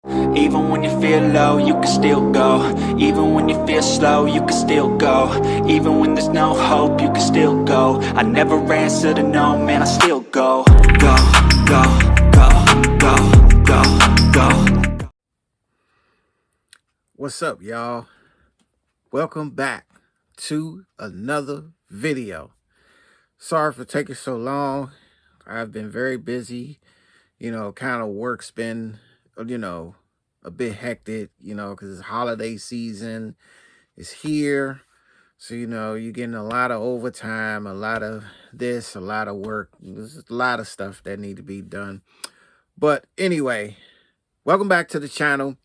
Even when you feel low, you can still go. Even when you feel slow, you can still go. Even when there's no hope, you can still go. I never answer to no, man, I still go. Go, go, go, go, go, go. What's up, y'all? Welcome back to another video. Sorry for taking so long. I've been very busy. Kind of work's been, a bit hectic, because it's holiday season. It's here. So, you're getting a lot of overtime, a lot of this, a lot of work. There's a lot of stuff that need to be done. But anyway, welcome back to the channel.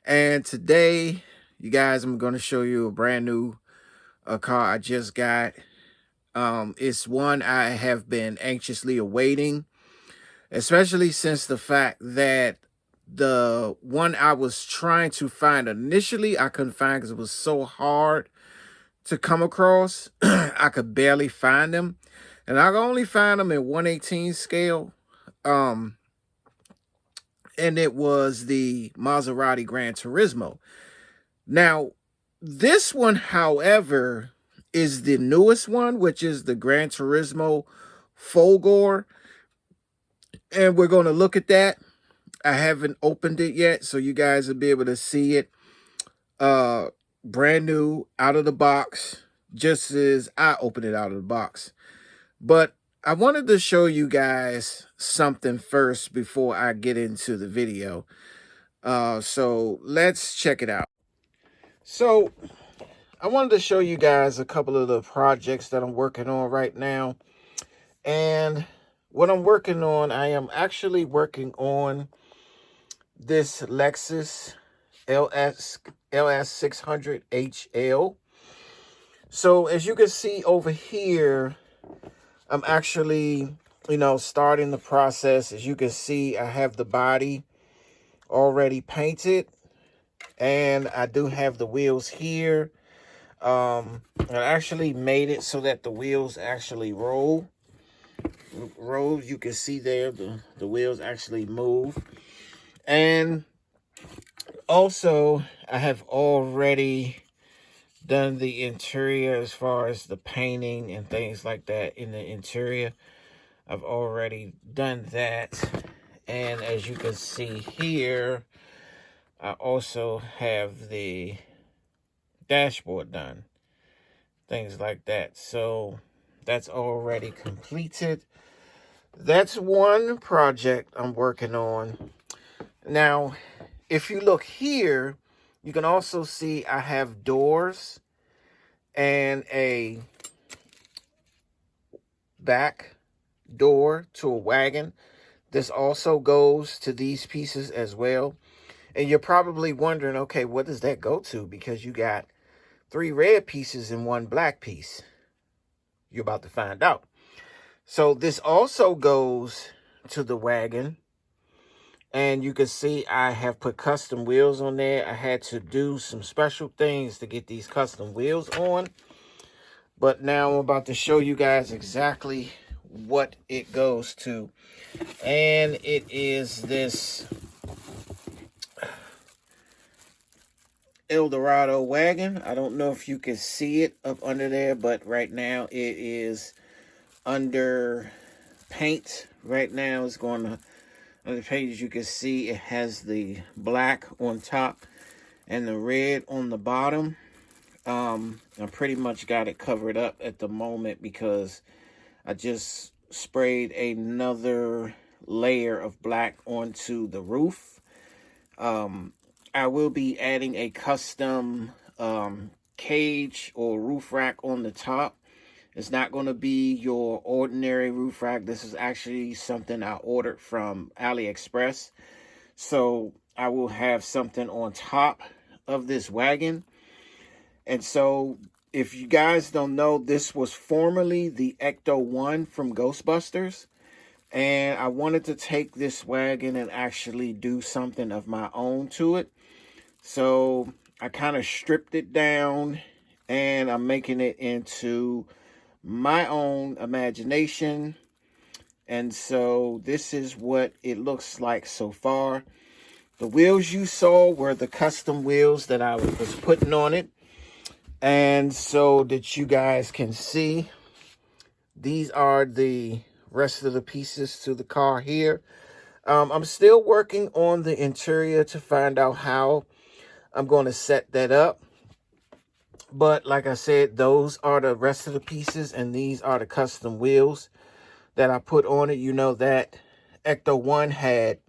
And today, you guys, I'm going to show you a brand new car I just got. It's one I have been anxiously awaiting, especially since the fact that the one I was trying to find initially, I couldn't find because it was so hard to come across. I could barely find them. And I could only find them in 1/18 scale. And it was the Maserati Gran Turismo. Now, this one, however, is the newest one, which is the Gran Turismo Folgore. And we're going to look at that. I haven't opened it yet, so you guys will be able to see it. Brand new, out of the box, just as I opened it out of the box. But I wanted to show you guys something first before I get into the video. So let's check it out. So I wanted to show you guys a couple of the projects that I'm working on right now. And what I'm working on, I am actually working on this Lexus LS 600 HL. So as you can see over here, I'm actually, starting the process. As you can see, I have the body already painted, and I do have the wheels here. I actually made it so that the wheels actually roll. You can see there, the wheels actually move. And also, I have already done the interior as far as the painting and things like that in the interior. I've already done that. And as you can see here, I also have the dashboard done. Things like that. So that's already completed. That's one project I'm working on. Now, if you look here, you can also see I have doors and a back door to a wagon. This also goes to these pieces as well. And you're probably wondering, okay, what does that go to? Because you got 3 red pieces and 1 black piece. You're about to find out. So this also goes to the wagon. And you can see I have put custom wheels on there. I had to do some special things to get these custom wheels on. But now I'm about to show you guys exactly what it goes to. And it is this Eldorado wagon. I don't know if you can see it up under there, but right now it is under paint. Right now it's going to, on the page, as you can see, it has the black on top and the red on the bottom. I pretty much got it covered up at the moment because I just sprayed another layer of black onto the roof. I will be adding a custom cage or roof rack on the top. It's not going to be your ordinary roof rack. This is actually something I ordered from AliExpress. So I will have something on top of this wagon. And so if you guys don't know, this was formerly the Ecto 1 from Ghostbusters. And I wanted to take this wagon and actually do something of my own to it. So I kind of stripped it down and I'm making it into my own imagination. And so this is what it looks like so far. The wheels you saw were the custom wheels that I was putting on it. And so that you guys can see, these are the rest of the pieces to the car here. I'm still working on the interior to find out how I'm going to set that up. But like I said, those are the rest of the pieces, and these are the custom wheels that I put on it. You know that Ecto 1 had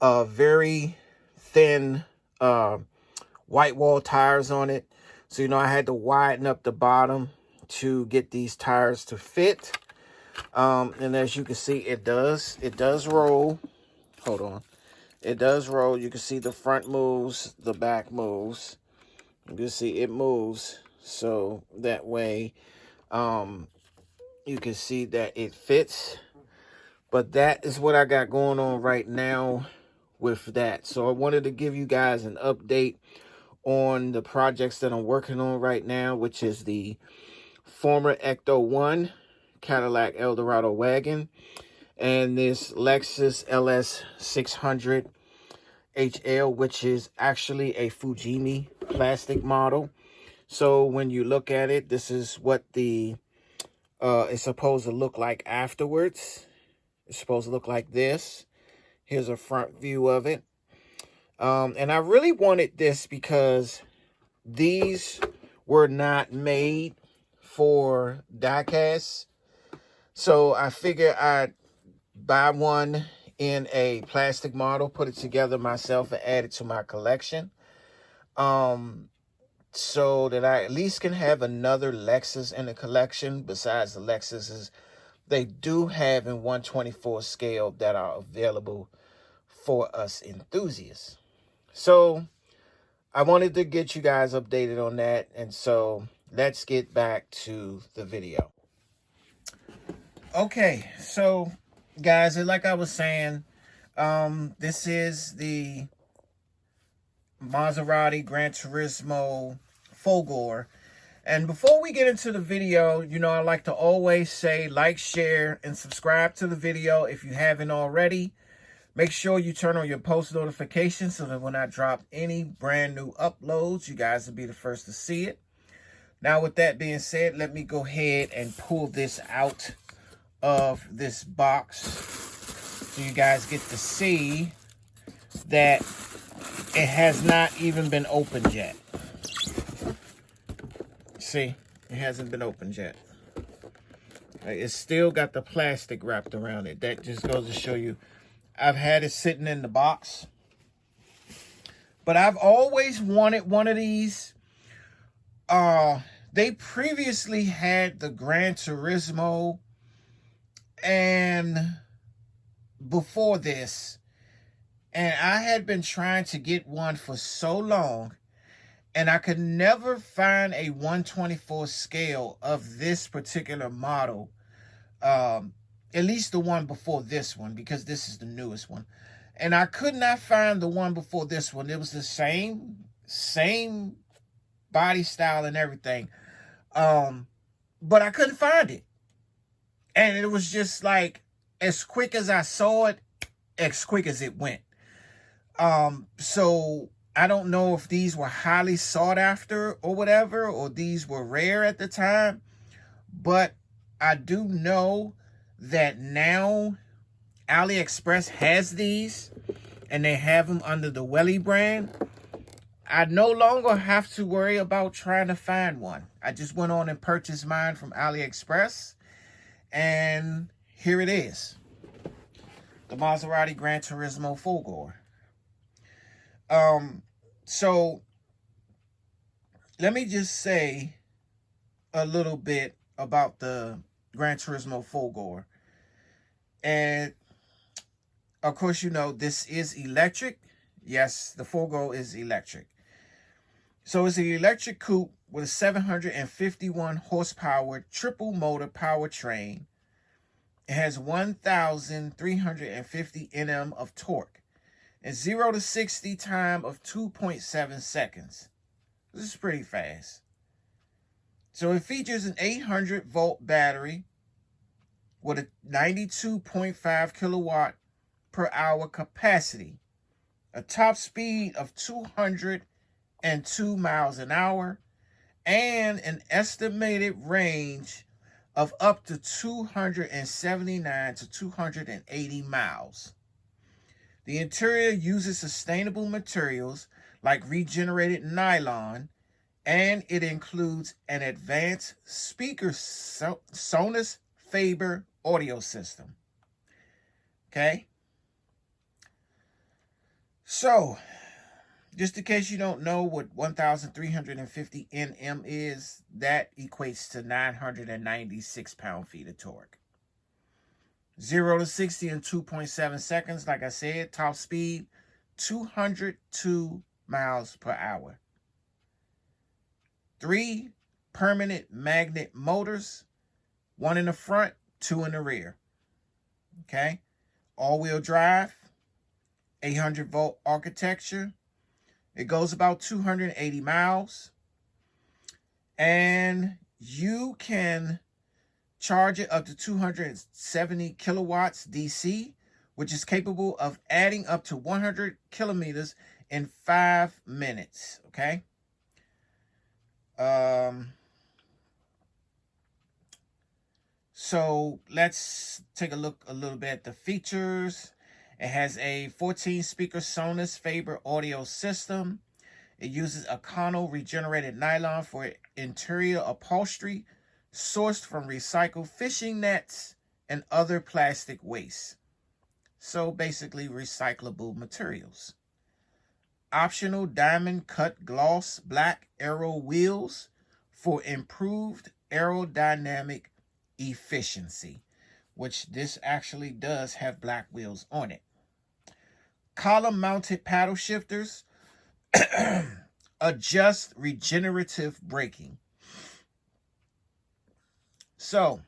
very thin white wall tires on it. So, you know, I had to widen up the bottom to get these tires to fit. And as you can see, it does roll. Hold on. It does roll. You can see the front moves, the back moves. You can see it moves. So that way, you can see that it fits. But that is what I got going on right now with that. So I wanted to give you guys an update on the projects that I'm working on right now, which is the former Ecto 1 Cadillac Eldorado wagon and this Lexus LS 600 HL, which is actually a Fujimi plastic model. So when you look at it, this is what the it's supposed to look like afterwards. It's supposed to look like this. Here's a front view of it. And I really wanted this because these were not made for diecast. So I figured I'd buy one in a plastic model, put it together myself, and add it to my collection. So that I at least can have another Lexus in the collection besides the Lexuses they do have in 1/24 scale that are available for us enthusiasts. So I wanted to get you guys updated on that. And so let's get back to the video. Okay, so guys, like I was saying, this is the Maserati Gran Turismo Folgore. And before we get into the video, you know, I like to always say like, share, and subscribe to the video if you haven't already. Make sure you turn on your post notifications so that when I drop any brand new uploads, you guys will be the first to see it. Now, with that being said, let me go ahead and pull this out of this box so you guys get to see that it has not even been opened yet. See, it hasn't been opened yet. It's still got the plastic wrapped around it. That just goes to show you I've had it sitting in the box. But I've always wanted one of these. They previously had the Gran Turismo, and before this, and I had been trying to get one for so long, and I could never find a 1/24 scale of this particular model. At least the one before this one, because this is the newest one. And I could not find the one before this one. It was the same body style and everything. But I couldn't find it. And it was just like, as quick as I saw it, as quick as it went. So I don't know if these were highly sought after or whatever, or these were rare at the time. But I do know that now AliExpress has these, and they have them under the Welly brand. I no longer have to worry about trying to find one. I just went on and purchased mine from AliExpress, and here it is. The Maserati Gran Turismo Folgore. So let me just say a little bit about the Gran Turismo Folgore. And of course, you know, this is electric. Yes, the Folgore is electric. So it's an electric coupe with a 751 horsepower triple motor powertrain. It has 1,350 Nm of torque and 0 to 60 time of 2.7 seconds. This is pretty fast. So it features an 800 volt battery with a 92.5 kilowatt per hour capacity a top speed of 202 miles an hour, and an estimated range of up to 279 to 280 miles. The interior uses sustainable materials like regenerated nylon, and it includes an advanced speaker Sonos Faber audio system. Okay? So, just in case you don't know what 1,350 Nm is, that equates to 996 pound-feet of torque. 0 to 60 in 2.7 seconds, like I said, top speed, 202 miles per hour. 3 permanent magnet motors, 1 in the front, 2 in the rear. Okay? All-wheel drive, 800-volt architecture. It goes about 280 miles. And you can charge it up to 270 kilowatts DC, which is capable of adding up to 100 kilometers in 5 minutes. Okay? So let's take a look a little bit at the features. It has a 14-speaker Sonos Faber audio system. It uses Econo regenerated nylon for interior upholstery, sourced from recycled fishing nets and other plastic waste. So basically recyclable materials. Optional diamond cut gloss black aero wheels for improved aerodynamic efficiency, which this actually does have black wheels on it. Column mounted paddle shifters, adjust regenerative braking. So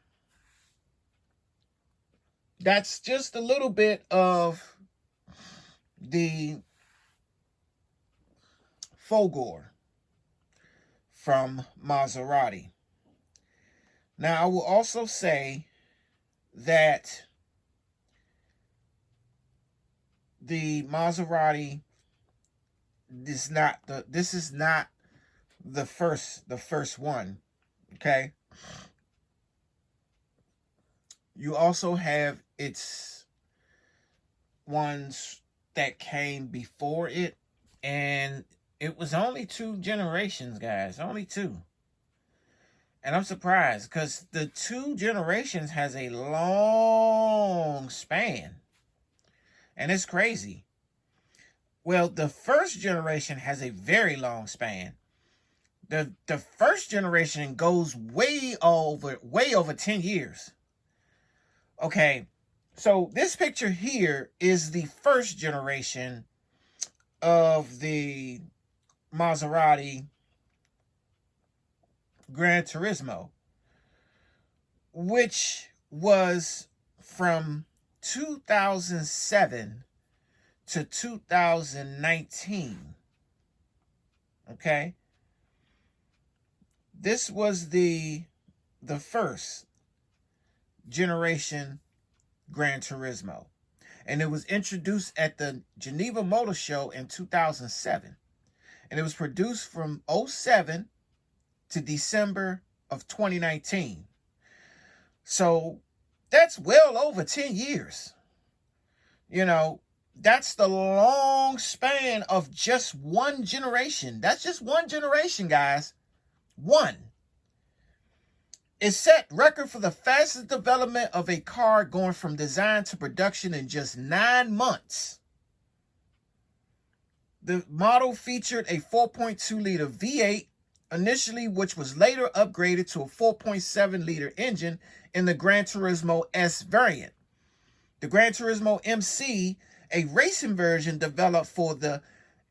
that's just a little bit of the Folgore from Maserati. Now, I will also say that the Maserati is not the first one. Okay. You also have its ones that came before it, and it was only 2 generations, guys. Only 2. And I'm surprised because the 2 generations has a long span. And it's crazy. Well, the first generation has a very long span. The first generation goes way over 10 years. Okay, so this picture here is the first generation of the Maserati Gran Turismo, which was from 2007 to 2019. Okay, this was the first generation Gran Turismo, and it was introduced at the Geneva Motor Show in 2007, and it was produced from 2007 to December of 2019. So that's well over 10 years. You know, that's the long span of just one generation. That's just one generation, guys. One. It set record for the fastest development of a car, going from design to production in just 9 months. The model featured a 4.2-liter V8 initially, which was later upgraded to a 4.7-liter engine in the Gran Turismo S variant. The Gran Turismo MC, a racing version developed for the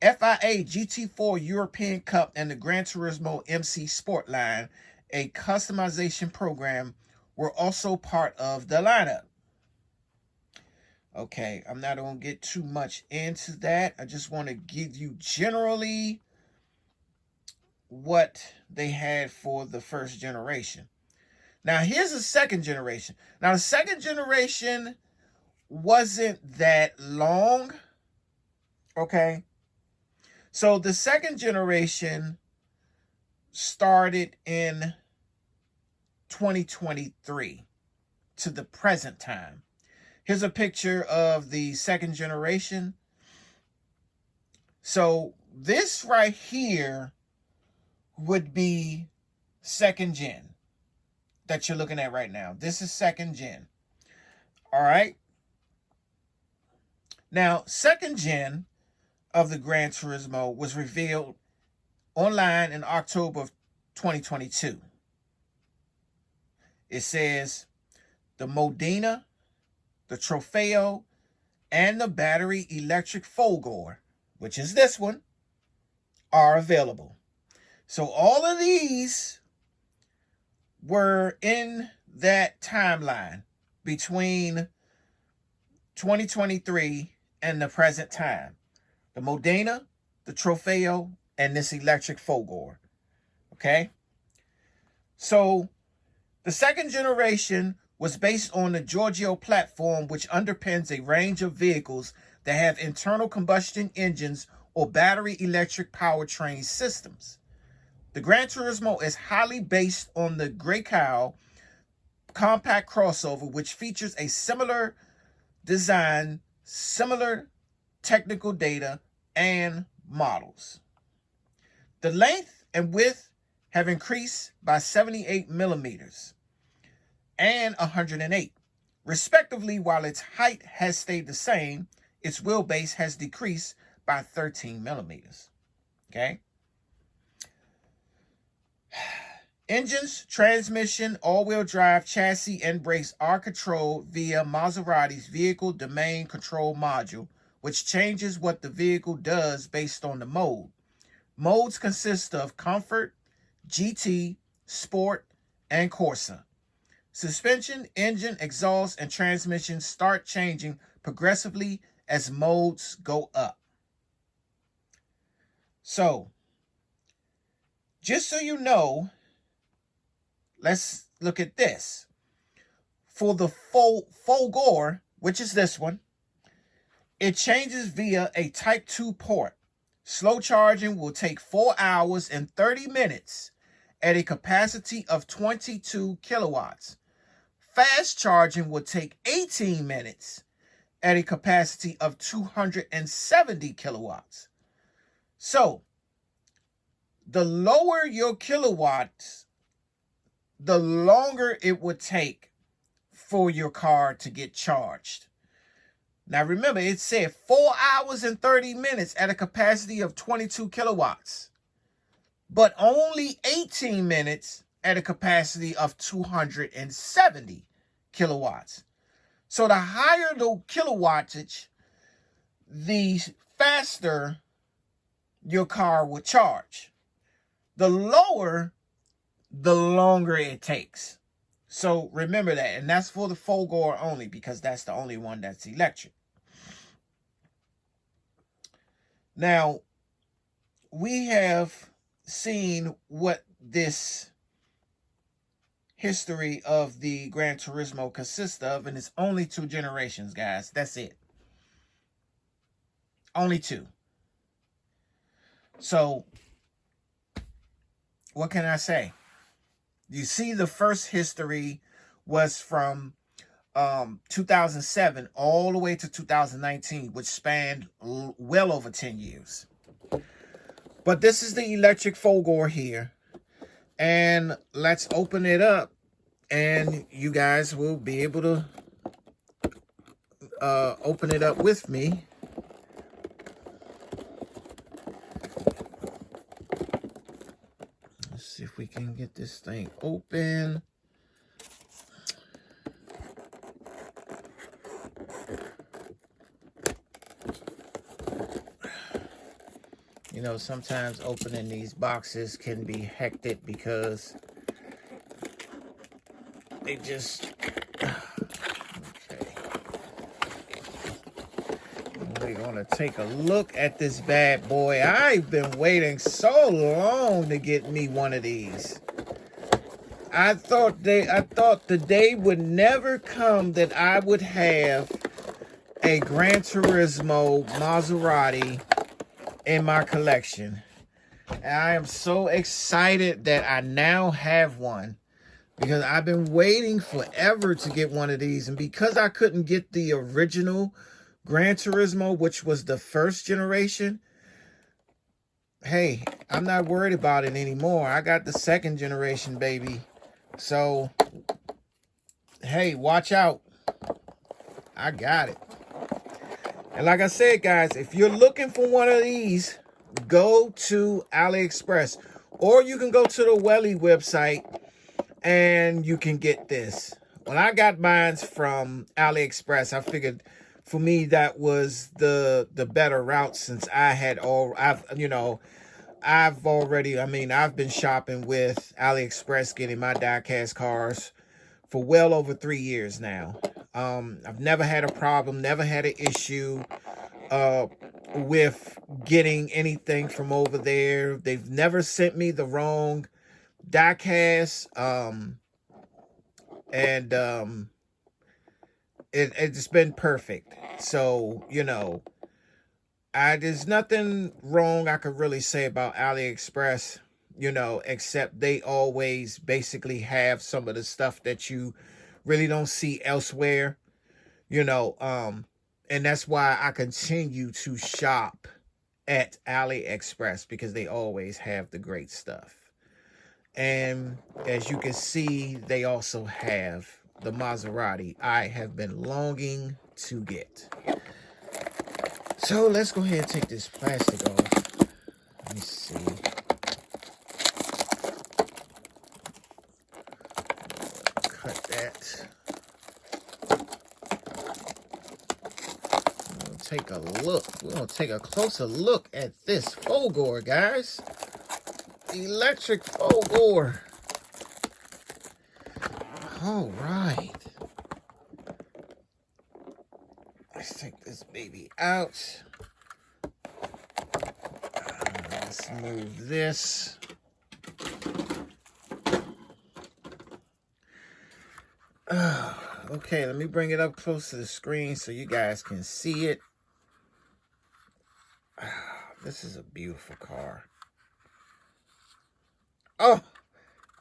FIA GT4 European Cup, and the Gran Turismo MC Sport line, a customization program, were also part of the lineup. Okay, I'm not going to get too much into that. I just want to give you generally what they had for the first generation. Now, here's the second generation. Now, the second generation wasn't that long. Okay. So the second generation started in 2023 to the present time. Here's a picture of the second generation. So this right here would be second gen that you're looking at right now. This is second gen. All right. Now, second gen of the Gran Turismo was revealed online in October of 2022. It says the Modena, the Trofeo, and the battery electric Folgore, which is this one, are available. So all of these were in that timeline between 2023 and the present time. The Modena, the Trofeo, and this electric Folgore. Okay? So the second generation was based on the Giorgio platform, which underpins a range of vehicles that have internal combustion engines or battery electric powertrain systems. The Gran Turismo is highly based on the Grey Cow compact crossover, which features a similar design, similar technical data, and models. The length and width have increased by 78 millimeters and 108, respectively, while its height has stayed the same. Its wheelbase has decreased by 13 millimeters. Okay. Engines, transmission, all-wheel drive, chassis, and brakes are controlled via Maserati's vehicle domain control module, which changes what the vehicle does based on the mode. Modes consist of Comfort, GT, Sport, and Corsa. Suspension, engine, exhaust, and transmission start changing progressively as modes go up. So, just so you know, let's look at this. For the Folgore, which is this one, it changes via a Type 2 port. Slow charging will take 4 hours and 30 minutes at a capacity of 22 kilowatts. Fast charging will take 18 minutes at a capacity of 270 kilowatts. So, the lower your kilowatts, the longer it would take for your car to get charged. Now remember, it said 4 hours and 30 minutes at a capacity of 22 kilowatts, but only 18 minutes at a capacity of 270 kilowatts. So the higher the kilowattage, the faster your car will charge. The lower, the longer it takes. So remember that. And that's for the Folgore only, because that's the only one that's electric. Now, we have seen what this history of the Gran Turismo consists of, and it's only 2 generations, guys. That's it. Only 2. So, what can I say? You see, the first history was from 2007 all the way to 2019, which spanned well over 10 years. But this is the electric Folgore here. And let's open it up, and you guys will be able to open it up with me. Let's see if we can get this thing open. You know, sometimes opening these boxes can be hectic because they just... Okay. We're going to take a look at this bad boy. I've been waiting so long to get me one of these. I thought the day would never come that I would have a Gran Turismo Maserati in my collection. And I am so excited that I now have one, because I've been waiting forever to get one of these. And because I couldn't get the original Gran Turismo, which was the first generation, hey, I'm not worried about it anymore. I got the second generation, baby. So, hey, watch out. I got it. And like I said, guys, if you're looking for one of these, go to AliExpress. Or you can go to the Welly website and you can get this. When I got mine from AliExpress, I figured for me that was the better route, since I've been shopping with AliExpress, getting my die-cast cars for well over 3 years now. I've never had a problem, never had an issue with getting anything from over there. They've never sent me the wrong die-cast. It's been perfect. So, there's nothing wrong I could really say about AliExpress, except they always basically have some of the stuff that you really don't see elsewhere, and that's why I continue to shop at AliExpress, because they always have the great stuff. And as you can see, they also have the Maserati I have been longing to get. So let's go ahead and take this plastic off. Let me see. Cut that. We'll take a look. We're going to take a closer look at this Folgore, guys. Electric Folgore. All right. Let's take this baby out. Let's move this. Okay, let me bring it up close to the screen so you guys can see it. This is a beautiful car. Oh,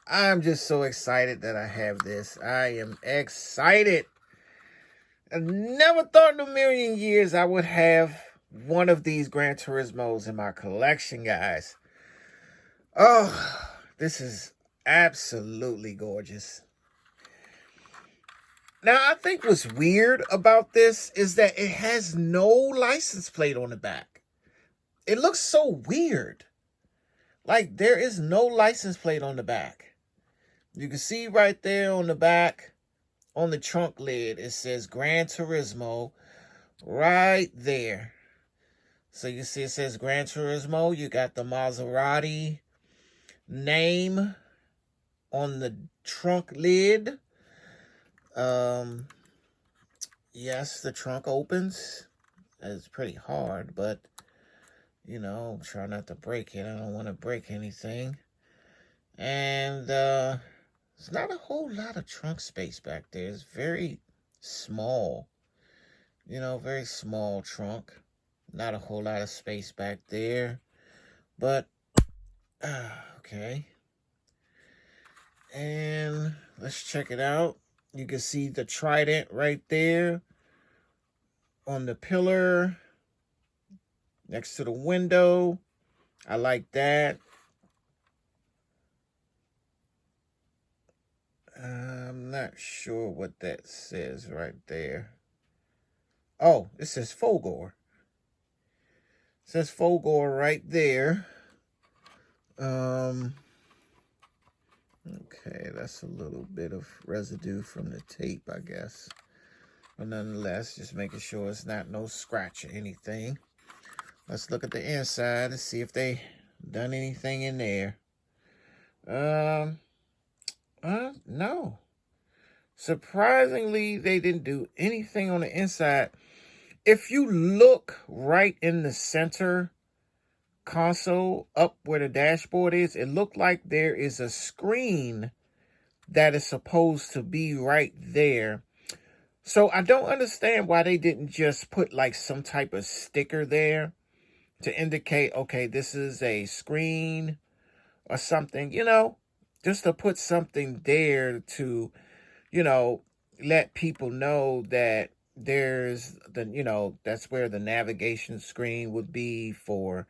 I'm just so excited that I have this. I am excited. I never thought in a million years I would have one of these Gran Turismos in my collection, guys. Oh, this is absolutely gorgeous. Now, I think what's weird about this is that it has no license plate on the back. It looks so weird. Like, there is no license plate on the back. You can see right there on the back, on the trunk lid, it says Gran Turismo right there. So you see it says Gran Turismo. You got the Maserati name on the trunk lid. Yes, the trunk opens. It's pretty hard, but try not to break it. I don't want to break anything. And there's not a whole lot of trunk space back there. It's very small. Very small trunk. Not a whole lot of space back there. But, okay. And let's check it out. You can see the trident right there on the pillar next to the window. I like that. I'm not sure what that says right there. Oh, it says Folgore. It says Folgore right there. Okay, that's a little bit of residue from the tape, I guess. But nonetheless, just making sure it's not no scratch or anything. Let's look at the inside and see if they done anything in there. No. Surprisingly, they didn't do anything on the inside. If you look right in the center console, up where the dashboard is, it looked like there is a screen that is supposed to be right there. So I don't understand why they didn't just put like some type of sticker there to indicate, okay, this is a screen or something, just to put something there to, you know, let people know that there's that's where the navigation screen would be for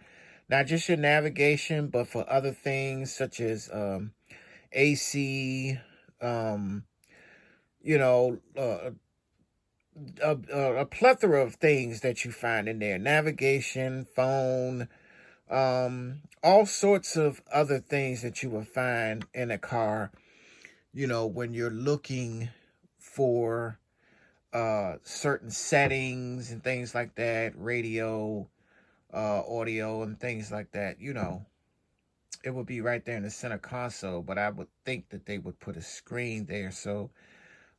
not just your navigation, but for other things such as AC, um, you know, a plethora of things that you find in there: navigation, phone, all sorts of other things that you will find in a car, when you're looking for certain settings and things like that, radio, audio, and things like that. It would be right there in the center console, but I would think that they would put a screen there. So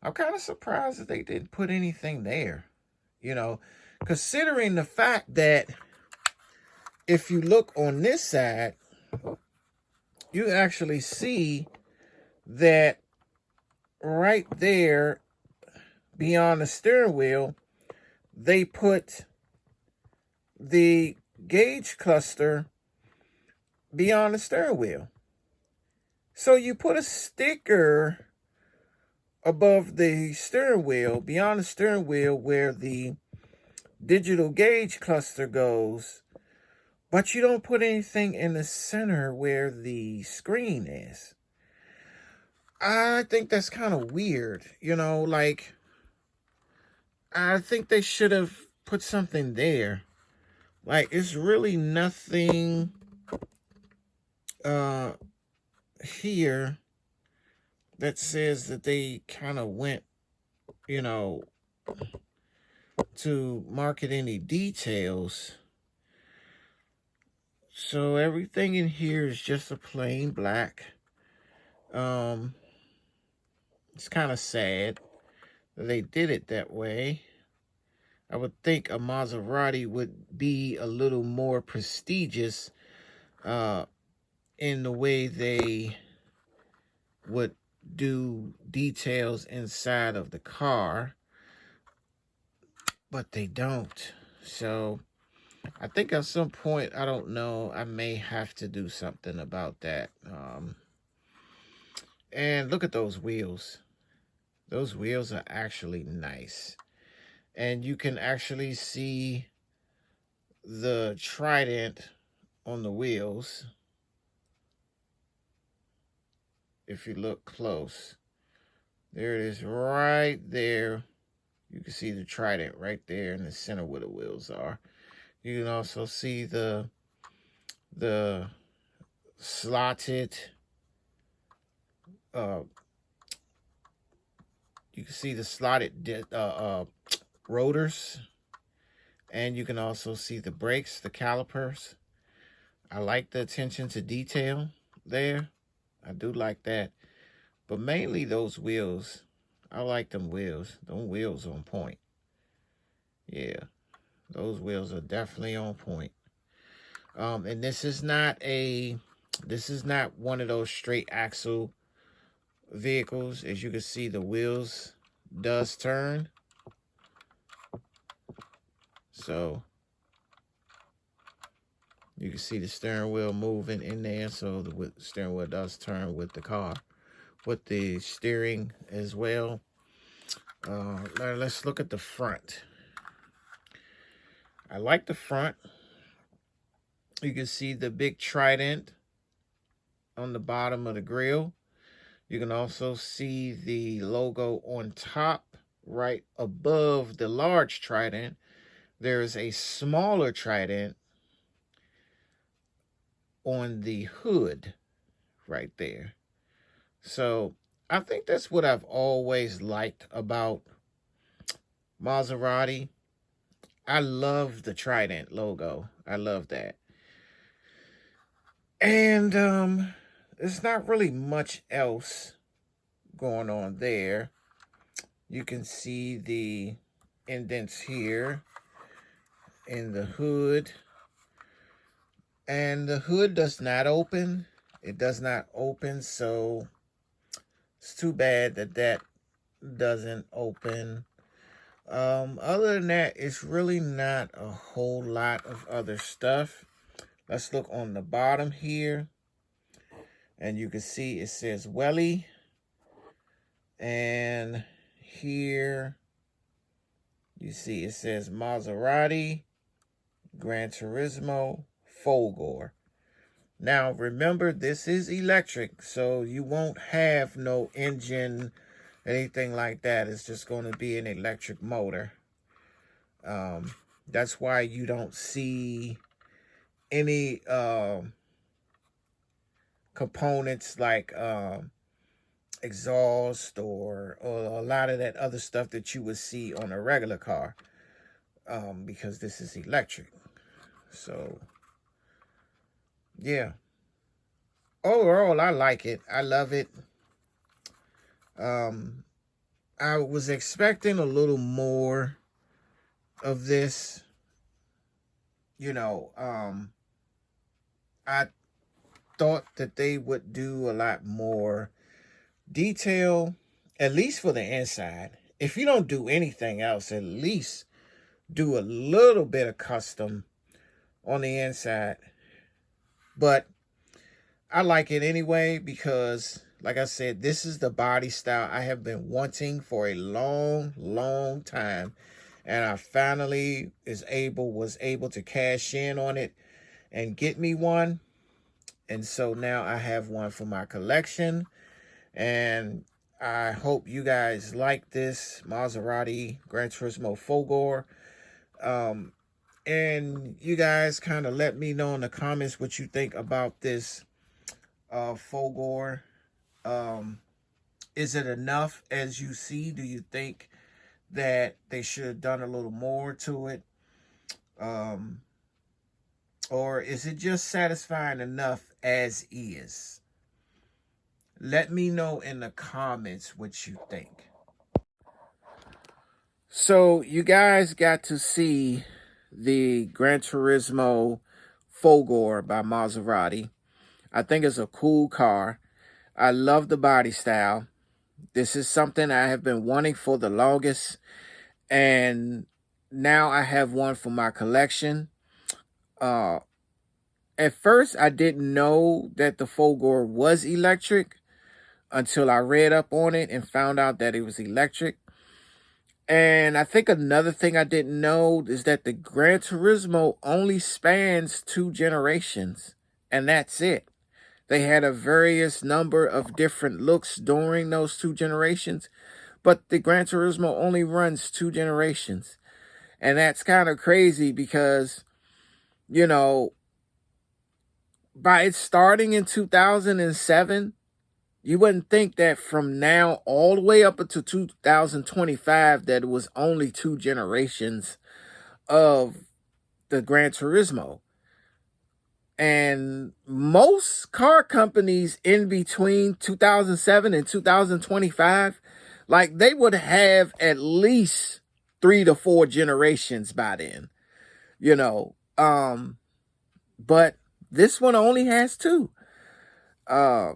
I'm kind of surprised that they didn't put anything there, you know, considering the fact that if you look on this side, you actually see that right there beyond the steering wheel, they put the gauge cluster beyond the steering wheel. So you put a sticker above the steering wheel, beyond the steering wheel where the digital gauge cluster goes, but you don't put anything in the center where the screen is. I think that's kind of weird, like I think they should have put something there. Like it's really nothing here that says that they kind of went, you know, to market any details. So everything in here is just a plain black. It's kind of sad that they did it that way. I would think a Maserati would be a little more prestigious in the way they would do details inside of the car, but they don't. So I think at some point, I don't know, I may have to do something about that. And look at those wheels. Those wheels are actually nice. And you can actually see the trident on the wheels if you look close. There it is right there. You can see the trident right there in the center where the wheels are. You can also see the slotted you can see the slotted rotors, and you can also see the brakes, the calipers. I like the attention to detail there. I do like that. But mainly those wheels. I like them wheels. Them wheels on point. Yeah, those wheels are definitely on point. And this is not one of those straight axle vehicles. As you can see, the wheels does turn. So you can see the steering wheel moving in there. So the steering wheel does turn with the car, with the steering as well. Let's look at the front. I like the front. You can see the big trident on the bottom of the grill. You can also see the logo on top, right above the large trident. There is a smaller trident on the hood right there. So I think that's what I've always liked about Maserati. I love the trident logo. I love that. And there's not really much else going on there. You can see the indents here in the hood. And the hood does not open. It does not open, so it's too bad that doesn't open. Other than that, it's really not a whole lot of other stuff. Let's look on the bottom here. And you can see it says Welly. And here you see it says Maserati, Gran Turismo, Folgore. Now remember, this is electric, so you won't have no engine, anything like that. It's just going to be an electric motor. That's why you don't see any components like exhaust or a lot of that other stuff that you would see on a regular car, because this is electric. So yeah, overall I like it. I love it. I was expecting a little more of this. I thought that they would do a lot more detail, at least for the inside. If you don't do anything else, at least do a little bit of custom on the inside. But I like it anyway because, like I said, this is the body style I have been wanting for a long time. And I finally was able to cash in on it and get me one. And so now I have one for my collection. And I hope you guys like this Maserati Gran Turismo Folgore. And you guys kind of let me know in the comments what you think about this Folgore. Is it enough as you see? Do you think that they should have done a little more to it? Or is it just satisfying enough as is? Let me know in the comments what you think. So you guys got to see the Gran Turismo Folgore by Maserati. I think it's a cool car. I love the body style. This is something I have been wanting for the longest. And now I have one for my collection. At first, I didn't know that the Folgore was electric until I read up on it and found out that it was electric. And I think another thing I didn't know is that the Gran Turismo only spans 2 generations, and that's it. They had a various number of different looks during those 2 generations, but the Gran Turismo only runs 2 generations. And that's kind of crazy because, by it starting in 2007, you wouldn't think that from now all the way up until 2025 that it was only 2 generations of the Gran Turismo. And most car companies in between 2007 and 2025, like they would have at least 3 to 4 generations by then, but this one only has 2.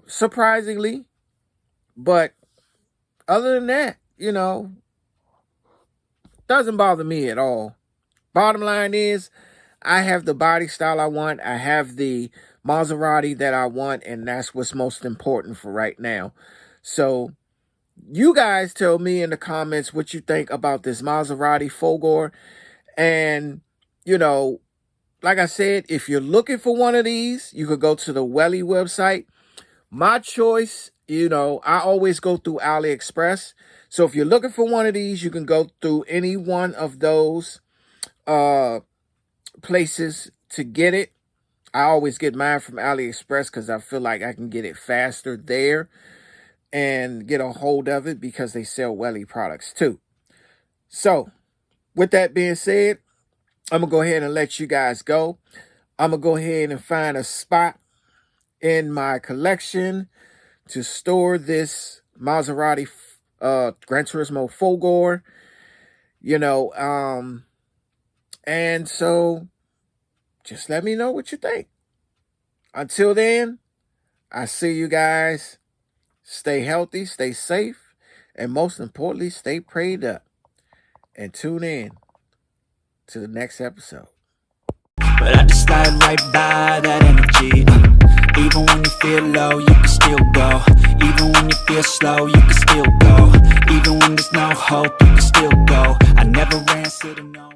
Surprisingly, but other than that, doesn't bother me at all. Bottom line is, I have the body style I want. I have the Maserati that I want, and that's what's most important for right now. So you guys tell me in the comments what you think about this Maserati Folgore. And, like I said, if you're looking for one of these, you could go to the Welly website. My choice, I always go through AliExpress. So if you're looking for one of these, you can go through any one of those places to get it. I always get mine from AliExpress because I feel like I can get it faster there and get a hold of it because they sell Welly products too. So with that being said, I'm going to go ahead and let you guys go. I'm going to go ahead and find a spot in my collection to store this Maserati Gran Turismo Folgore, and so just let me know what you think. Until then, I see you guys. Stay healthy, stay safe, and most importantly, stay prayed up. and tune in to the next episode. But I just slide right by that energy. Even when you feel low, you can still go. Even when you feel slow, you can still go. Even when there's no hope, you can still go. I never answer to no.